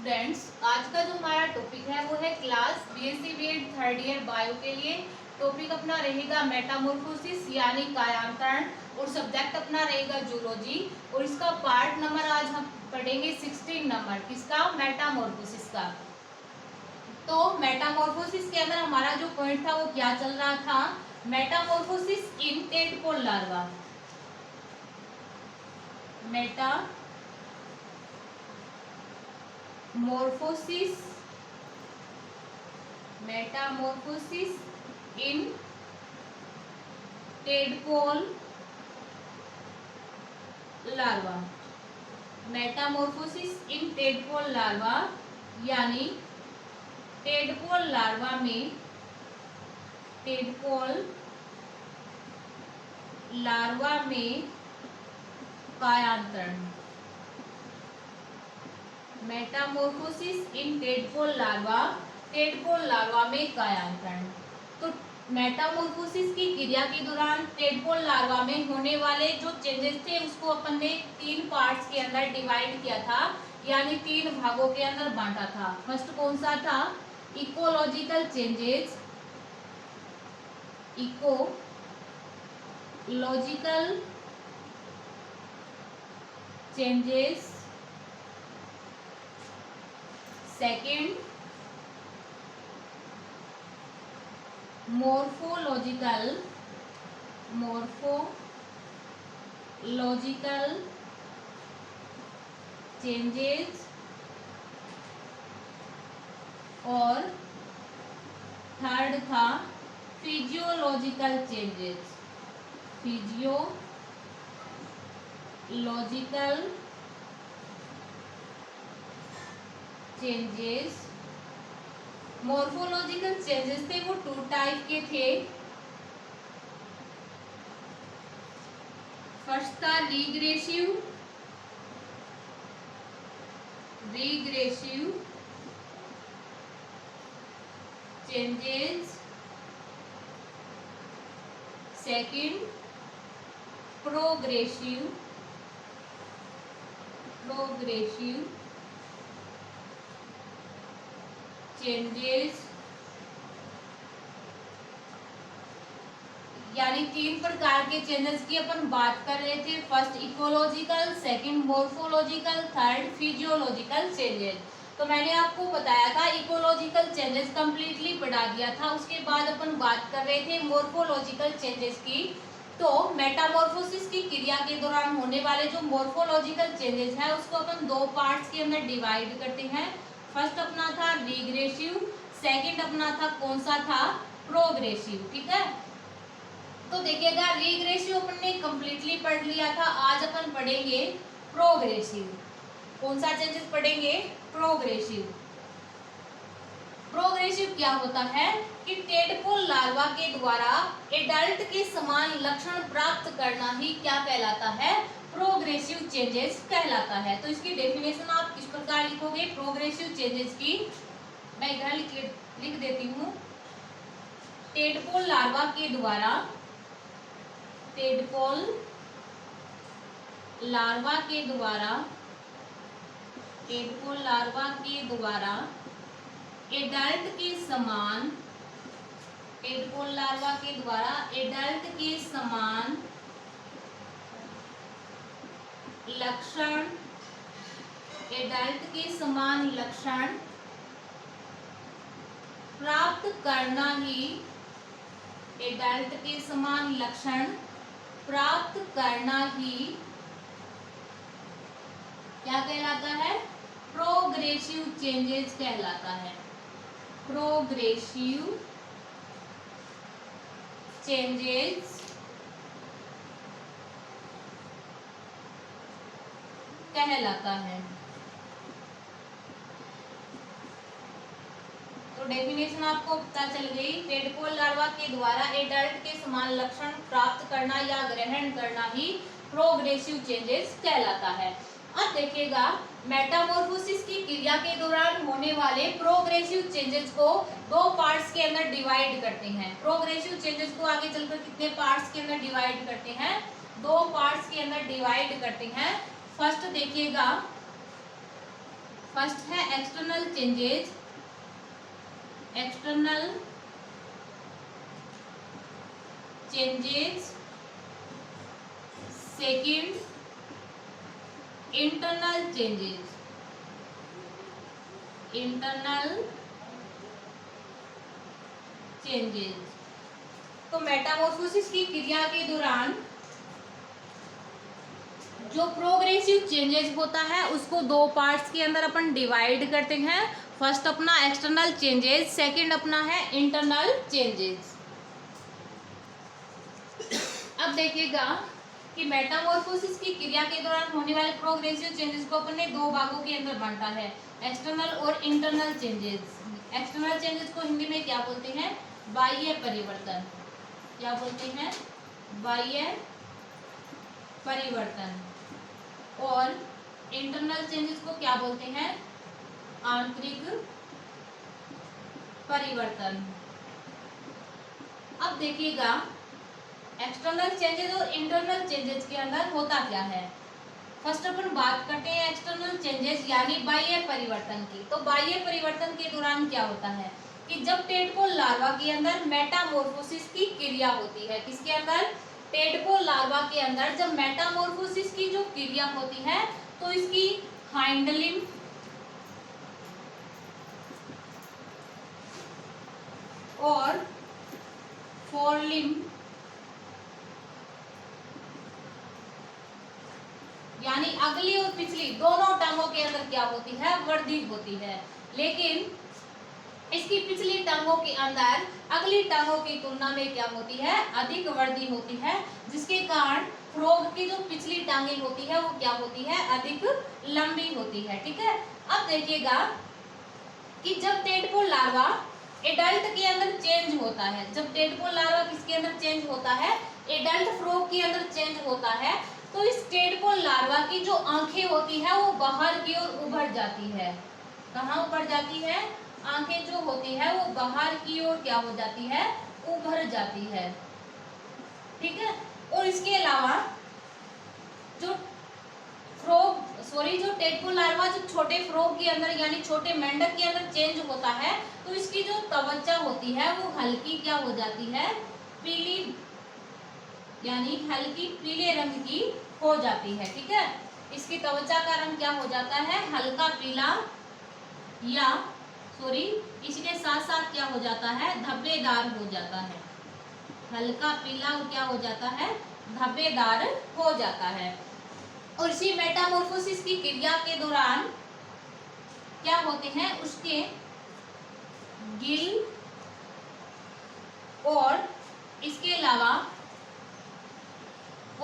Students, आज का जो हमारा टॉपिक है वो है class BSc BEd third year bio के लिए। टॉपिक अपना रहेगा मेटामॉर्फोसिस यानी कायांतरण और सब्जेक्ट अपना रहेगा जूलॉजी। और इसका पार्ट नंबर आज हम पढ़ेंगे 16 नंबर, किसका? मेटामॉर्फोसिस का। तो मेटामॉर्फोसिस के अंदर हमारा जो पॉइंट था वो क्या चल रहा था? मेटामॉर्फोसिस इन टेडपोल लार्वा। मेटामॉर्फोसिस इन टेडपोल लार्वा। मेटामॉर्फोसिस इन टेडपोल लार्वा यानी टेडपोल लार्वा में कायांतरण। मेटामॉर्फोसिस इन टेडपोल लार्वा में कायांतरण। तो मेटामॉर्फोसिस की क्रिया के दौरान टेडपोल लार्वा में होने वाले जो चेंजेस थे उसको अपन ने 3 पार्ट्स के अंदर डिवाइड किया था, यानी 3 भागों के अंदर बांटा था। फर्स्ट कौन सा था? Ecological changes. Second morphological changes और थर्ड था फिजियोलॉजिकल चेंजेस। मॉर्फोलॉजिकल चेंजेस थे वो 2 टाइप के थे। फर्स्ट था regressive changes. Second progressive changes. यानी 3 प्रकार के चेंजेस की अपन बात कर रहे थे। First ecological, second morphological, third physiological changes. तो मैंने आपको बताया था इकोलॉजिकल चेंजेस कंप्लीटली पढ़ा दिया था। उसके बाद अपन बात कर रहे थे मॉर्फोलॉजिकल चेंजेस की। तो मेटामॉर्फोसिस की क्रिया के दौरान होने वाले जो मॉर्फोलॉजिकल चेंजेस है उसको अपन 2 पार्ट्स के अंदर डिवाइड करते हैं। फर्स्ट अपना था रिग्रेसिव, सेकंड अपना था कौन सा था? प्रोग्रेसिव। ठीक है, तो देखिएगा रिग्रेसिव अपन ने कंप्लीटली पढ़ लिया था। आज अपन पढ़ेंगे प्रोग्रेसिव। कौन सा चेंजेस पढ़ेंगे? प्रोग्रेसिव क्या होता है कि टेडपोल लार्वा के द्वारा एडल्ट के समान लक्षण प्राप्त करना ही क्या कहलाता है? प्रोग्रेसिव चेंजेस कहलाता है। तो इसकी डेफिनेशन आप किस प्रकार लिखोगे प्रोग्रेसिव चेंजेस की? मैं इधर लिख देती हूँ। टेडपोल लार्वा के द्वारा एडल्ट के समान लक्षण प्राप्त करना ही क्या कहलाता है? प्रोग्रेसिव चेंजेस कहलाता है। प्रोग्रेसिव चेंजेस कहलाता है। तो डेफिनेशन आपको पता चल गई। टेडपोल लार्वा के द्वारा एडल्ट के समान लक्षण प्राप्त करना या ग्रहण करना ही प्रोग्रेसिव चेंजेस कहलाता है। अब देखिएगा मेटामॉर्फोसिस की क्रिया के दौरान होने वाले प्रोग्रेसिव चेंजेस को 2 पार्ट्स के अंदर डिवाइड करते हैं। प्रोग्रेसिव चेंजेस को आगे चलकर कितने पार्ट्स के अंदर डिवाइड करते हैं? 2 पार्ट्स के अंदर डिवाइड करते हैं। फर्स्ट देखिएगा फर्स्ट है external changes, external changes, second internal changes, internal changes. तो मेटामॉर्फोसिस की क्रिया के दौरान जो प्रोग्रेसिव चेंजेस होता है उसको दो पार्ट्स के अंदर अपन डिवाइड करते हैं। फर्स्ट अपना एक्सटर्नल चेंजेस, सेकंड अपना है इंटरनल चेंजेस। अब देखिएगा कि मेटामॉर्फोसिस की क्रिया के दौरान होने वाले प्रोग्रेसिव चेंजेस को अपन ने दो भागों के अंदर बांटा है, एक्सटर्नल और इंटरनल चेंजेस। एक्सटर्नल चेंजेस को हिंदी में क्या बोलते हैं? बाह्य परिवर्तन। क्या बोलते हैं? बाह्य परिवर्तन। और इंटरनल चेंजेस को क्या बोलते हैं? आंतरिक परिवर्तन। अब देखिएगा एक्सटर्नल चेंजेस और इंटरनल चेंजेस के अंदर होता क्या है। फर्स्ट अपन बात करते हैं एक्सटर्नल चेंजेस यानी बाह्य परिवर्तन की। तो बाह्य परिवर्तन के दौरान क्या होता है कि जब टेडपोल लार्वा के अंदर मेटामॉर्फोसिस की क्रिया होती है, किसके अंदर? टेडपोल लार्वा के अंदर जब मेटामॉर्फोसिस की जो क्रिया होती है तो इसकी हाइंड लिम्ब और फोर लिम्ब यानी अगली और पिछली दोनों टांगों के अंदर क्या होती है? वृद्धि होती है। लेकिन इसकी पिछली टांगों के अंदर अगली टांगों की तुलना में क्या होती है? अधिक वृद्धि होती है, जिसके कारण फ्रॉग की जो पिछली टांगे होती है वो क्या होती है? अधिक लंबी होती है। ठीक है। अब देखिएगा कि जब टेडपोल लार्वा एडल्ट के अंदर चेंज होता है, जब टेडपोल लार्वा किसके अंदर चेंज होता है? एडल्ट फ्रॉग के अंदर चेंज होता है, तो इस टेडपोल लार्वा की जो आंखें होती है वो बाहर की ओर उभर जाती है। कहाँ उभर जाती है? आंखें जो होती है वो बाहर की ओर क्या हो जाती है? उभर जाती है। ठीक है। और इसके अलावा जो जो टेडपोल लार्वा जो छोटे फ्रॉग के अंदर यानी छोटे मेंढक के अंदर चेंज होता है, तो इसकी जो त्वचा होती है वो हल्की क्या हो जाती है? पीली, यानी हल्की पीले रंग की हो जाती है। ठीक है। इसकी त्वचा का रंग क्या हो जाता है? हल्का पीला या इसके साथ साथ क्या हो जाता है? धब्बेदार हो जाता है। हल्का पीला और क्या हो जाता है? धब्बेदार हो जाता है। और इसी मेटामॉर्फोसिस की क्रिया के दौरान क्या होते हैं? उसके गिल और इसके अलावा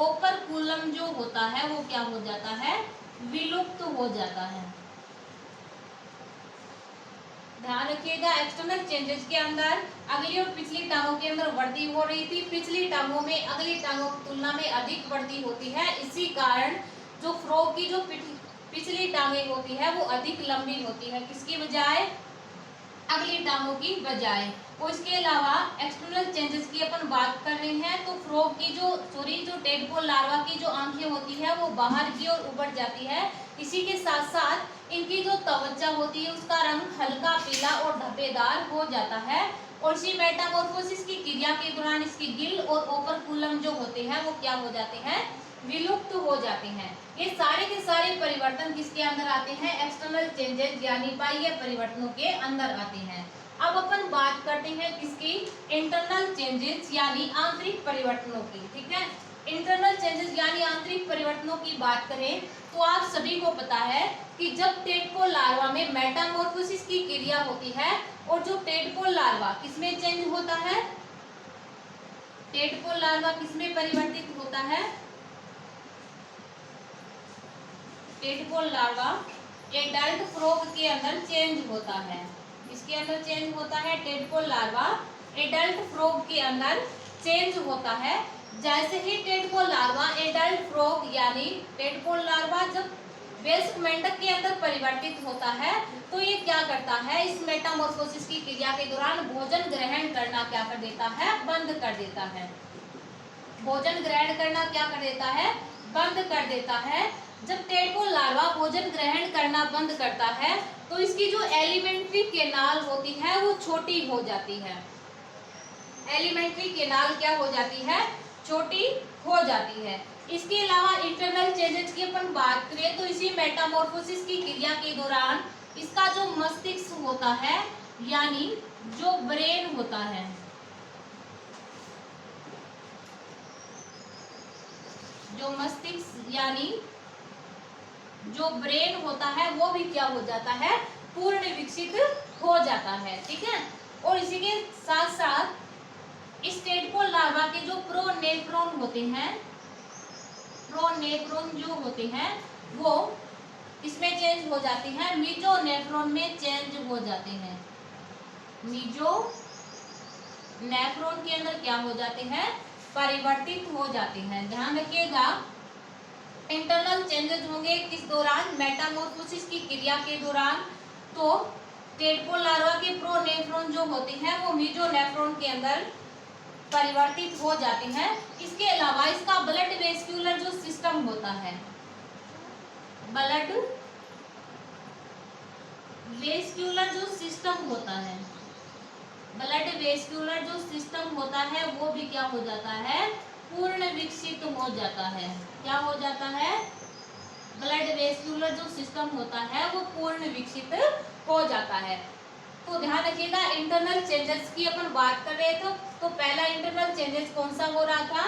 ओपर्कुलम जो होता है वो क्या हो जाता है? विलुप्त हो जाता है। ध्यान रखिएगा एक्सटर्नल चेंजेस के अंदर अगली और पिछली टांगों के अंदर वृद्धि हो रही थी, पिछली टांगों में अगली टांगों की तुलना में अधिक वृद्धि होती है। इसी कारण जो फ्रॉग की जो पिछली टांगे होती है वो अधिक लंबी होती है, किसकी बजाय? अगली टांगों की बजाय। और इसके अलावा एक्सटर्नल चेंजेस की अपन बात कर रहे हैं तो फ्रॉग की जो टेडपोल लार्वा की जो आंखें होती है वो बाहर की ओर उभर जाती है। इसी के साथ साथ इनकी जो त्वचा होती है उसका रंग हल्का पीला और धब्बेदार हो जाता है। और इसी मेटामॉर्फोसिस की क्रिया के दौरान इसकी गिल और ओपर्कुलम जो होते हैं वो क्या हो जाते हैं? विलुप्त हो जाते हैं। ये सारे के सारे परिवर्तन किसके अंदर आते हैं? एक्सटर्नल चेंजेस यानी बाह्य परिवर्तनों के अंदर आते हैं। अब अपन बात करते हैं किसकी? इंटरनल चेंजेस यानी आंतरिक परिवर्तनों की। ठीक है। इंटरनल चेंजेस यानी आंतरिक परिवर्तनों की बात करें तो आप सभी को पता है कि जब टेडपोल लार्वा में मेटामॉर्फोसिस की क्रिया होती है और जो टेडपोल लार्वा किसमें चेंज होता है? टेडपोल लार्वा किसमें परिवर्तित होता है? टेडपोल लार्वा एडल्ट फ्रॉग के अंदर चेंज होता है। इसके अंदर चेंज होता है? टेडपोल लार्वा एडल्ट फ्रॉग के अंदर चेंज होता है। जैसे ही टेडपोल लार्वा एडल्ट फ्रॉग यानी टेडपोल लार्वा जब वयस्क मेंढक के अंदर परिवर्तित होता है तो ये क्या करता है? इस मेटामॉर्फोसिस की क्रिया के दौरान भोजन ग्रहण करना क्या कर देता है? बंद कर देता है। भोजन ग्रहण करना क्या कर देता है? बंद कर देता है। जब टेडपोल लार्वा भोजन ग्रहण करना बंद करता है तो इसकी जो एलिमेंट्री केनाल होती है वो छोटी हो जाती है। एलिमेंट्री केनाल क्या हो जाती है? छोटी हो जाती है। इसके अलावा इंटरनल चेंजेस की अपन बात करें तो इसी मेटामॉर्फोसिस की क्रिया के दौरान इसका जो मस्तिष्क होता है यानी जो ब्रेन होता है, जो मस्तिष्क यानी जो ब्रेन होता है वो भी क्या हो जाता है? पूर्ण विकसित हो जाता है। ठीक है। और इसी के साथ साथ इस टेडपोल लार्वा के जो प्रोनेफ्रॉन होते हैं, प्रोनेफ्रॉन जो होते हैं वो इसमें चेंज हो जाते हैं, मीजोनेफ्रॉन में चेंज हो जाते हैं। मीजोनेफ्रॉन के अंदर क्या हो जाते हैं? परिवर्तित हो जाते हैं। ध्यान रखिएगा, इंटरनल चेंजेस होंगे किस दौरान? मेटामॉर्फोसिस की क्रिया के दौरान। तो टेडपोल लार्वा के प्रोनेफ्रॉन जो होते हैं वो मीजोनेफ्रॉन के अंदर परिवर्तित हो जाते हैं। इसके अलावा इसका ब्लड वेस्क्यूलर जो सिस्टम होता है, ब्लड वेस्क्यूलर जो सिस्टम होता है, ब्लड वेस्क्यूलर जो सिस्टम होता है वो भी क्या हो जाता है? पूर्ण विकसित हो जाता है। क्या हो जाता है? ब्लड वेस्क्यूलर जो सिस्टम होता है वो पूर्ण विकसित हो जाता है। तो ध्यान रखिएगा, इंटरनल चेंजेस की अपन बात कर रहे थे तो पहला इंटरनल चेंजेस कौन सा हो रहा था?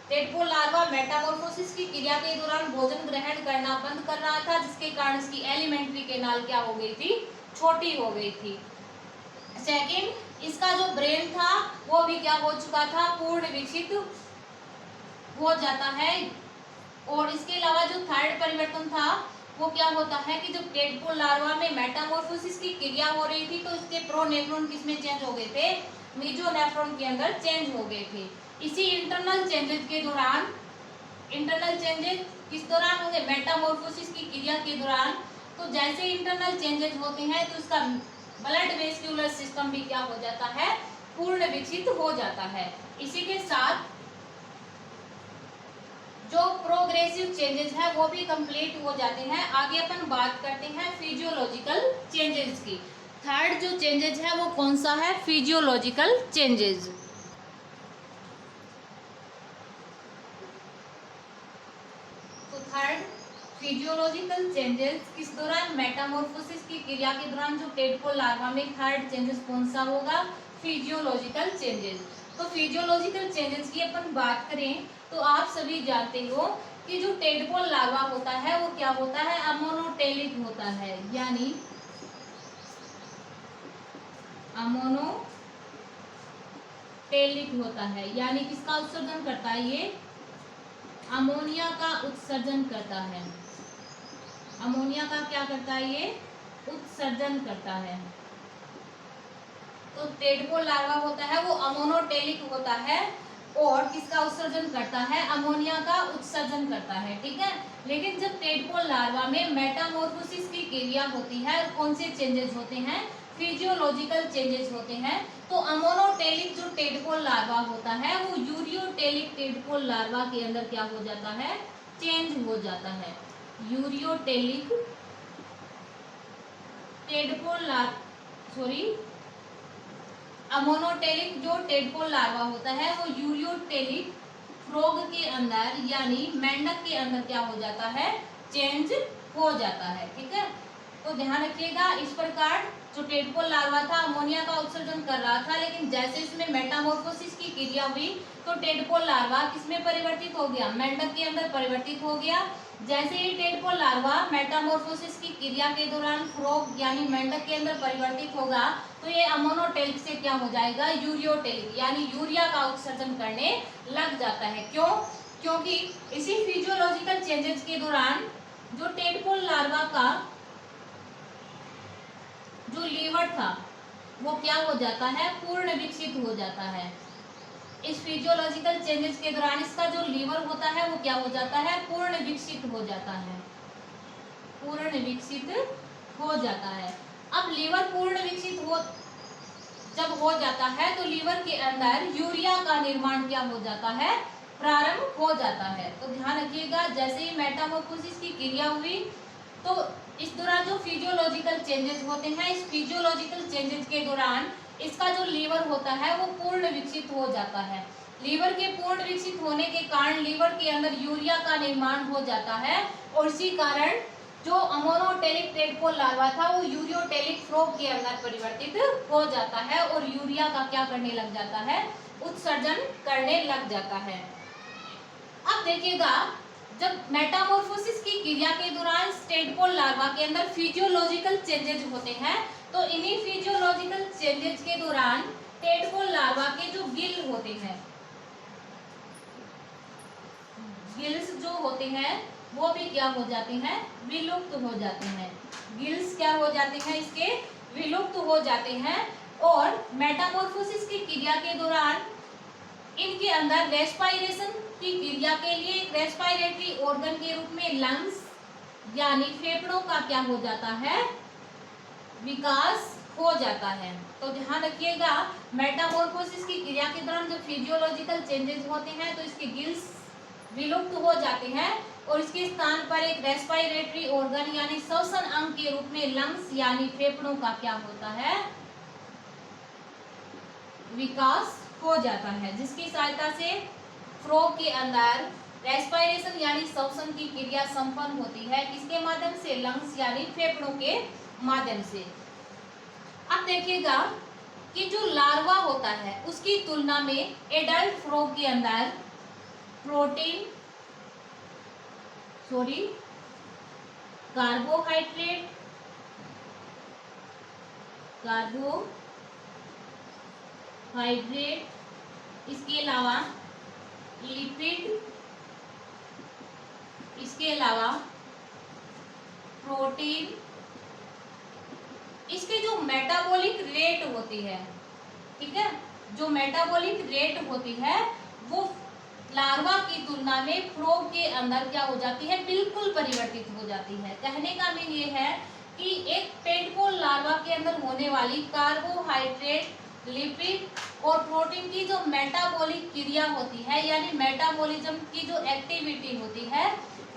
टेडपोल लार्वा मेटामॉर्फोसिस की क्रिया के दौरान भोजन ग्रहण करना बंद कर रहा था, जिसके कारण इसकी एलिमेंट्री केनाल क्या हो गई थी? छोटी हो गई थी। सेकंड, इसका जो ब्रेन था वो भी क्या हो चुका था? पूर्ण विकसित हो जाता है। और इसके अलावा जो थर्ड परिवर्तन था वो क्या होता है कि जब टेडपोल लार्वा में मेटामॉर्फोसिस की क्रिया हो रही थी तो इसके प्रोनेफ्रॉन किसमें चेंज हो गए थे? मीजोनेफ्रॉन के अंदर चेंज हो गए थे। इसी इंटरनल चेंजेस के दौरान, इंटरनल चेंजेस किस दौरान होंगे? मेटामॉर्फोसिस की क्रिया के दौरान। तो जैसे इंटरनल चेंजेस होते हैं तो इसका ब्लड वेस्क्यूलर सिस्टम भी क्या हो जाता है? पूर्ण विकसित हो जाता है। इसी के साथ जो प्रोग्रेसिव चेंजेस है वो भी कंप्लीट हो जाते हैं। आगे अपन बात करते हैं फिजियोलॉजिकल चेंजेस की। थर्ड जो चेंजेस है वो कौन सा है? Physiological changes. तो थर्ड फिजियोलॉजिकल चेंजेस किस दौरान? मेटामॉर्फोसिस की क्रिया के दौरान जो टेडपोल लार्वा में थर्ड चेंजेस कौन सा होगा? Physiological changes. तो फिजियोलॉजिकल चेंजेस की अपन बात करें तो आप सभी जानते हो कि जो टेडपोल लार्वा होता है वो क्या होता है? अमोनोटेलिक होता है, यानी अमोनोटेलिक होता है। यानी किसका उत्सर्जन करता है? ये अमोनिया का उत्सर्जन करता है। अमोनिया का क्या करता है? ये उत्सर्जन करता है। तो टेडपोल लार्वा होता है वो अमोनोटेलिक होता है और किसका उत्सर्जन करता है? अमोनिया का उत्सर्जन करता है। ठीक है। लेकिन जब टेडपोल लार्वा में मेटामॉर्फोसिस की क्रिया होती है, कौन से चेंजेस होते हैं? फिजियोलॉजिकल चेंजेस होते हैं। तो अमोनोटेलिक जो टेडपोल लार्वा होता है वो यूरियोटेलिक टेडपोल लार्वा के अंदर क्या हो जाता है? चेंज हो जाता है। यूरियोटेलिक टेडपोल अमोनोटेलिक जो टेडपोल लार्वा होता है वो यूरियोटेलिक फ्रॉग के अंदर यानी मेंढक के अंदर क्या हो जाता है? चेंज हो जाता है। ठीक है। तो ध्यान रखिएगा, इस प्रकार जो टेडपोल लार्वा था अमोनिया का उत्सर्जन कर रहा था, लेकिन जैसे इसमें मेटामॉर्फोसिस की क्रिया हुई तो टेडपोल लार्वा किसमें परिवर्तित हो गया? मेंढक के अंदर परिवर्तित हो गया। जैसे ही टेडपोल लार्वा मेटामॉर्फोसिस की क्रिया के दौरान फ्रॉग यानी मेंढक के अंदर परिवर्तित होगा तो ये अमोनोटेलिक से क्या हो जाएगा? यूरियोटेलिक यानी यूरिया का उत्सर्जन करने लग जाता है। क्यों? क्योंकि इसी फिजियोलॉजिकल चेंजेस के दौरान जो टेडपोल लार्वा का जो लीवर था वो क्या हो जाता है? पूर्ण विकसित हो जाता है। इस फिजियोलॉजिकल चेंजेस के दौरान इसका जो लीवर होता है वो क्या हो जाता है? पूर्ण विकसित हो जाता है। पूर्ण विकसित हो जाता है। अब लीवर पूर्ण विकसित जब हो जाता है तो लीवर के अंदर यूरिया का निर्माण क्या हो जाता है? प्रारंभ हो जाता है। तो ध्यान रखिएगा, जैसे ही मेटामॉर्फोसिस की क्रिया हुई तो इस दौरान जो फिजियोलॉजिकल चेंजेस होते हैं, इस फिजियोलॉजिकल चेंजेस के दौरान इसका जो लीवर होता है वो पूर्ण विकसित हो जाता है। लीवर के पूर्ण विकसित होने के कारण लीवर के अंदर यूरिया का निर्माण हो जाता है और इसी कारण जो अमोनोटेरिक टेडपोल लार्वा था वो यूरियोटेरिक फ्रॉग के अंदर परिवर्तित हो जाता है और यूरिया का क्या करने लग जाता है, उत्सर्जन करने लग जाता है। अब देखिएगा, जब मेटामॉर्फोसिस की क्रिया के दौरान टेडपोल लार्वा के अंदर फिजियोलॉजिकल चेंजेस होते हैं, तो इन्हीं फिजियोलॉजिकल चेंजेस के दौरान टेडपोल लार्वा के जो गिल होते हैं, गिल्स जो होते हैं वो भी क्या हो जाते हैं, विलुप्त हो जाते हैं। गिल्स क्या हो जाते हैं, इसके विलुप्त हो जाते हैं। और मेटामॉर्फोसिस की क्रिया के दौरान इनके अंदर रेस्पायरेशन की क्रिया के लिए रेस्पायरेटरी ऑर्गन के रूप में लंग्स यानी फेफड़ों का क्या हो जाता है, विकास हो जाता है। तो ध्यान रखिएगा, मेटामॉर्फोसिस की क्रिया के दौरान जब फिजियोलॉजिकल चेंजेस होते हैं तो इसके गिल्स विलुप्त हो जाते हैं और इसके स्थान पर एक रेस्पायरेटरी ऑर्गन यानी श्वसन अंग के रूप में लंग्स यानी फेफड़ों का क्या होता है, विकास हो जाता है, जिसकी सहायता से फ्रॉग के अंदर रेस्पायरेशन यानी श्वसन की क्रिया संपन्न होती है। किसके माध्यम से, लंग्स यानी फेफड़ों के माध्यम से। अब देखिएगा कि जो लार्वा होता है उसकी तुलना में एडल्ट फ्रॉग के अंदर प्रोटीन कार्बोहाइड्रेट इसके अलावा लिपिड, इसके अलावा प्रोटीन, इसके जो मेटाबॉलिक रेट होती है, ठीक है, जो मेटाबॉलिक रेट होती है वो लार्वा की तुलना में फ्रॉग के अंदर क्या हो जाती है, बिल्कुल परिवर्तित हो जाती है। कहने का मीन ये है कि एक टेडपोल लार्वा के अंदर होने वाली कार्बोहाइड्रेट, लिपिड और प्रोटीन की जो मेटाबॉलिक क्रिया होती है यानी मेटाबॉलिज्म की जो एक्टिविटी होती है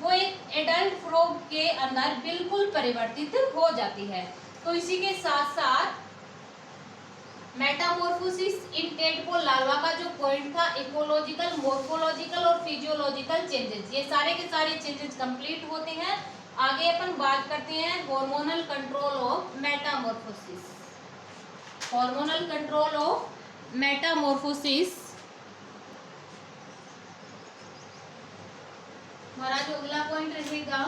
वो एक एडल्ट फ्रॉग के अंदर बिल्कुल परिवर्तित हो जाती है। तो इसी के साथ साथ मेटामॉर्फोसिस इन टेडपोल लार्वा का जो पॉइंट था, इकोलॉजिकल, मॉर्फोलॉजिकल और फिजियोलॉजिकल चेंजेस, ये सारे के सारे चेंजेस कंप्लीट होते हैं। आगे अपन बात करते हैं hormonal control of Metamorphosis. Hormonal control of Metamorphosis, हमारा जो अगला पॉइंट रहेगा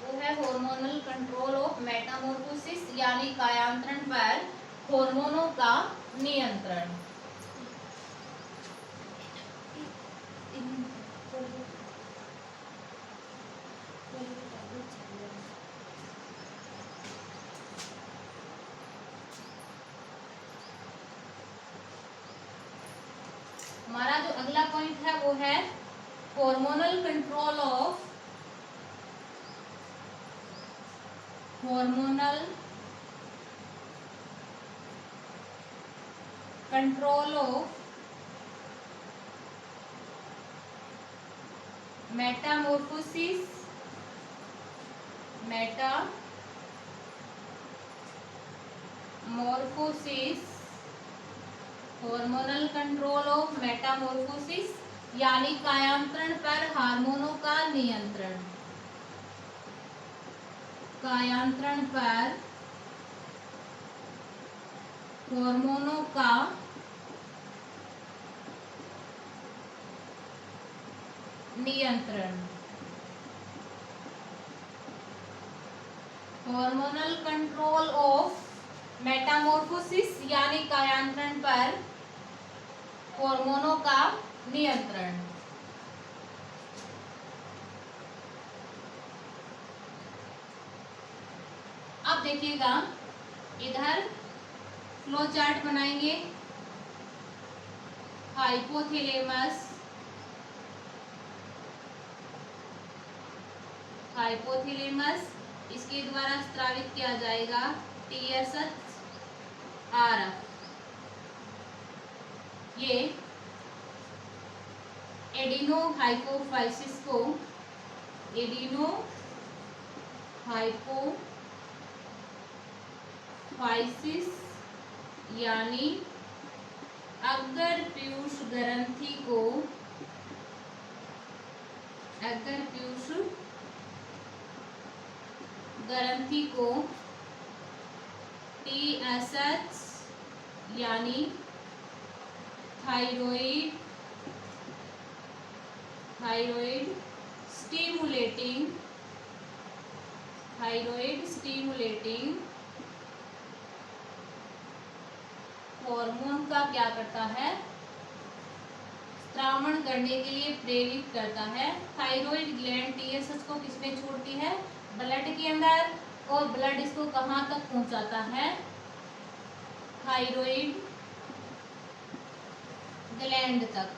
वो है हार्मोनल कंट्रोल ऑफ मेटामॉर्फोसिस यानी कायांतरण पर हार्मोनों का नियंत्रण। हमारा जो अगला पॉइंट है वो है hormonal control of Metamorphosis hormonal control of Metamorphosis यानी कायांतरण पर हार्मोनों का नियंत्रण। कायांतरण पर हार्मोनों का नियंत्रण। हार्मोनल कंट्रोल ऑफ मेटामॉर्फोसिस यानी कायांतरण पर हार्मोनों का नियंत्रण। अब देखिएगा, इधर फ्लो चार्ट बनाएंगे। हाइपोथैलेमस इसके द्वारा स्रावित किया जाएगा TSH, RF। ये एडिनोहाइपोफाइसिस को एडिनोहाइपोफाइसिस यानी अगर पीयूष ग्रंथि को TSH यानी थायराइड स्टिमुलेटिंग हार्मोन का क्या करता है, स्त्रावण करने के लिए प्रेरित करता है। थायराइड ग्लैंड TSH को किसमें छोड़ती है, ब्लड के अंदर, और ब्लड इसको कहाँ तक पहुंचाता है, थायराइड ग्लैंड तक।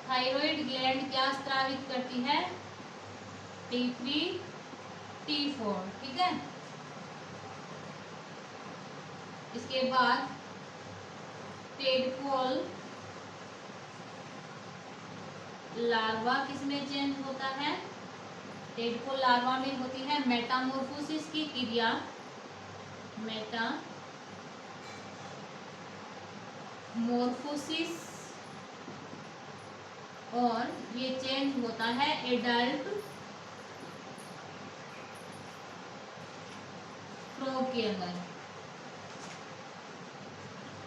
थायराइड ग्लैंड क्या स्त्रावित करती है, T3 T4, ठीक है। इसके बाद टेडपोल लार्वा किसमें चेंज होता है, टेडपोल लार्वा में होती है मेटामॉर्फोसिस की क्रिया, मेटामॉर्फोसिस, और ये चेंज होता है एडल्ट फ्रॉग के अंदर,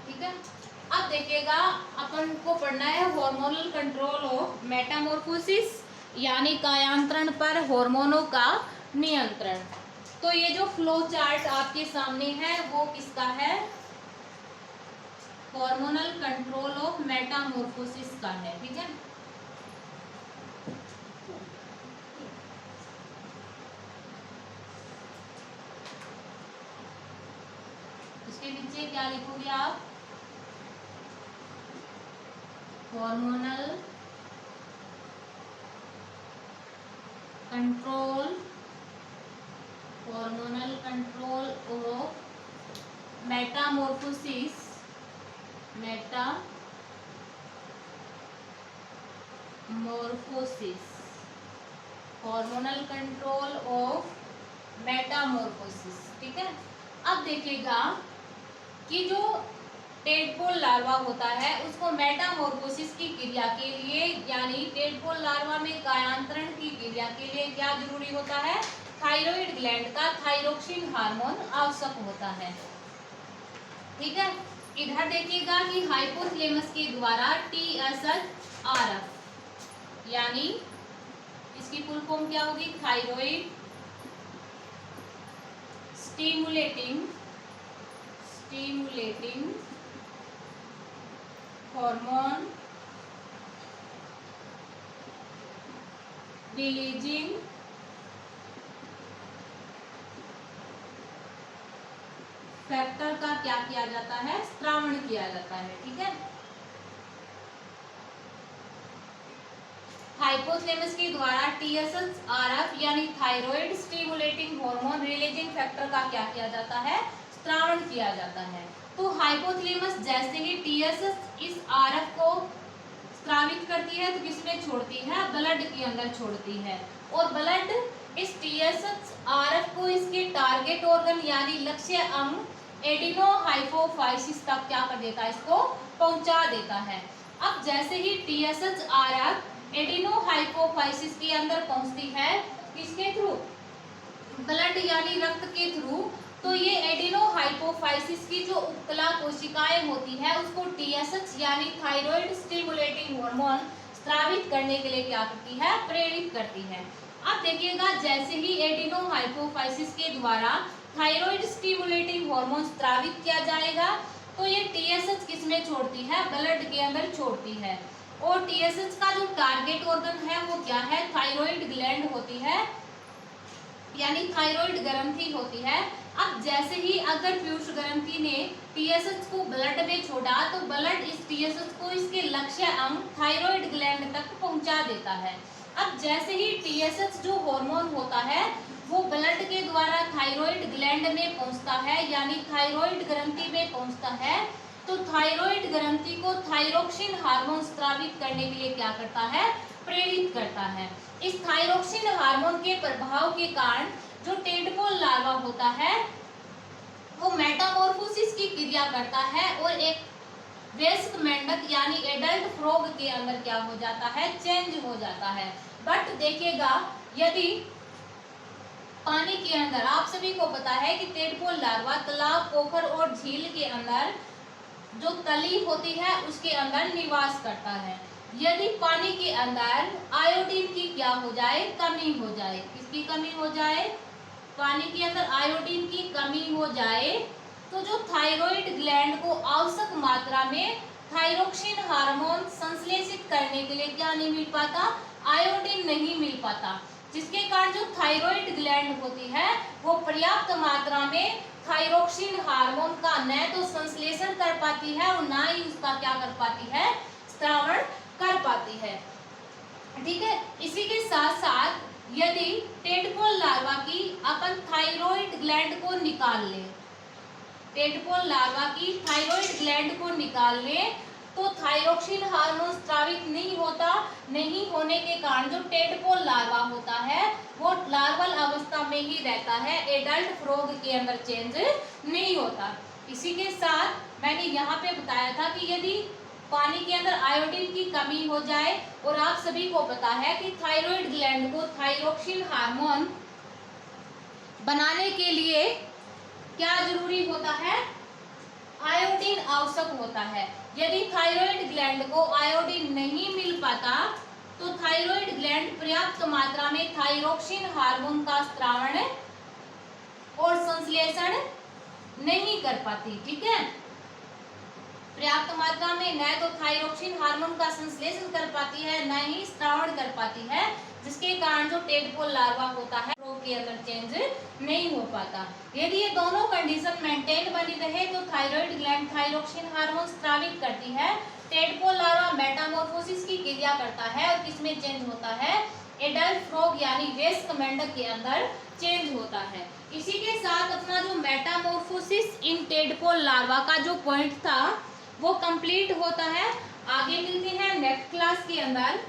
ठीक है। अब देखिएगा अपन को पढ़ना है हार्मोनल कंट्रोल ऑफ मेटामॉर्फोसिस यानी कायांतरण पर हार्मोनों का नियंत्रण। तो ये जो फ्लो चार्ट आपके सामने है वो किसका है, हार्मोनल कंट्रोल ऑफ मेटामॉर्फोसिस का है, ठीक है। इसके नीचे क्या लिखोगे आप, hormonal control of Metamorphosis hormonal control of Metamorphosis, ठीक है। अब देखिएगा कि जो टेडपोल लार्वा होता है उसको मेटामॉर्फोसिस की क्रिया के लिए यानी टेडपोल लार्वा में कायांतरण की क्रिया के लिए क्या जरूरी होता है, थायराइड ग्लैंड का थायरोक्सिन हार्मोन आवश्यक होता है, ठीक है। इधर देखिएगा कि हाइपोथैलेमस के द्वारा TSH-RF यानी इसकी फुल फॉर्म क्या होगी, thyroid stimulating hormone releasing factor का क्या किया जाता है, स्त्रावण किया जाता है, ठीक है। हाइपोथैलेमस के द्वारा TSH-RF यानी thyroid stimulating hormone releasing factor का क्या किया जाता है, स्त्रावण किया जाता है। तो हाइपोथैलेमस जैसे ही TSH इस RF को स्त्रावित करती है तो किसमें छोड़ती है, ब्लड के अंदर छोड़ती है, और ब्लड इस TSH-RF को इसके टारगेट ऑर्गन यानी लक्ष्य अंग एडिनोहाइपोफाइसिस तक क्या कर देता है, इसको पहुंचा देता है। अब जैसे ही TSH-RF एडिनोहाइपोफाइसिस के अंदर पहुंचती है, किसके थ्रू, ब्लड यानी रक्त के थ्रू, तो ये एडिनोहाइपोफाइसिस की जो उपकला कोशिकाएं होती है उसको TSH यानी थायराइड स्टिमुलेटिंग हार्मोन स्त्रावित करने के लिए क्या करती है, प्रेरित करती है। अब देखिएगा जैसे ही एडिनोहाइपोफाइसिस के द्वारा थायराइड स्टिमुलेटिंग हार्मोन स्त्रावित किया जाएगा तो ये TSH किसमें छोड़ती है, ब्लड के अंदर छोड़ती है, और TSH का जो टारगेट ऑर्गन है वो क्या है, थायराइड ग्लैंड होती है यानी थायराइड ग्रंथि होती है। अब जैसे ही अगर पीयूष ग्रंथि ने TSH को ब्लड में छोड़ा तो ब्लड इस TSH को इसके लक्ष्य अंग थायराइड ग्लैंड तक पहुंचा देता है। अब जैसे ही TSH जो हार्मोन होता है वो ब्लड के द्वारा थायराइड ग्लैंड में पहुंचता है यानी थायराइड ग्रंथि में पहुंचता है, तो थायराइड ग्रंथि को थायरोक्सिन हार्मोन स्रावित करने के लिए क्या करता है, प्रेरित करता है। इस थायरोक्सिन हार्मोन के प्रभाव के कारण जो टेडपोल लार्वा होता है वो मेटामॉर्फोसिस की क्रिया करता है और एक वयस्क मेंढक यानी एडल्ट फ्रॉग के अंदर क्या हो जाता है, चेंज हो जाता है। बट देखिएगा, यदि पानी के अंदर, आप सभी को पता है कि टेडपोल लार्वा तालाब, पोखर और झील के अंदर जो तली होती है उसके अंदर निवास करता है। यदि पानी के अंदर आयोडीन की क्या हो जाए, कमी हो जाए, किसकी कमी हो जाए, पानी के अंदर आयोडीन की कमी हो जाए, तो जो थायराइड ग्लैंड को आवश्यक मात्रा में थायरोक्सिन हार्मोन संश्लेषित करने के लिए क्या नहीं मिल पाता, आयोडीन नहीं मिल पाता, जिसके कारण जो थायराइड ग्लैंड होती है वो पर्याप्त मात्रा में थायरोक्सिन हार्मोन का न तो संश्लेषण कर पाती है और ना ही उसका क्या कर पाती है, स्रावण कर पाती है। ठीक है, इसी के साथ साथ यदि टेडपोल लार्वा की अपन थायराइड ग्लैंड को निकाल ले, टेडपोल लार्वा की थायराइड ग्लैंड को निकाल ले, तो थायरोक्सिन हार्मोन स्रावित नहीं होता, नहीं होने के कारण जो टेडपोल लार्वा होता है वो लार्वल अवस्था में ही रहता है, एडल्ट फ्रॉग के अंदर चेंज नहीं होता। इसी के साथ मैंने यहाँ पे बताया था कि यदि पानी के अंदर आयोडीन की कमी हो जाए, और आप सभी को पता है कि थायराइड ग्लैंड को थायरोक्सिन हार्मोन बनाने के लिए क्या जरूरी होता है, आयोडीन आवश्यक होता है। यदि थायराइड ग्लैंड को आयोडीन नहीं मिल पाता तो थायराइड ग्लैंड पर्याप्त मात्रा में थायरोक्सिन हार्मोन का स्रावण और संश्लेषण नहीं कर पाती। ठीक है, पर्याप्त मात्रा में न तो थायरोक्सिन हार्मोन का संश्लेषण कर पाती है, न ही स्रावण कर पाती है, जिसके कारण जो टेडपोल लार्वा होता है फ्रॉग के अंदर चेंज नहीं हो पाता। यदि ये दोनों कंडीशन मेंटेन बनी रहे तो थायराइड ग्लैंड थायरोक्सिन हार्मोन स्रावित करती है, टेडपोल लार्वा मेटामॉर्फोसिस की क्रिया करता है और किसमें चेंज होता है, एडल्ट फ्रॉग यानी वयस्क मेंढक के अंदर चेंज होता है। इसी के साथ अपना जो मेटामॉर्फोसिस इन टेडपोल लार्वा का जो पॉइंट था वो कंप्लीट होता है। आगे मिलते हैं नेक्स्ट क्लास के अंदर।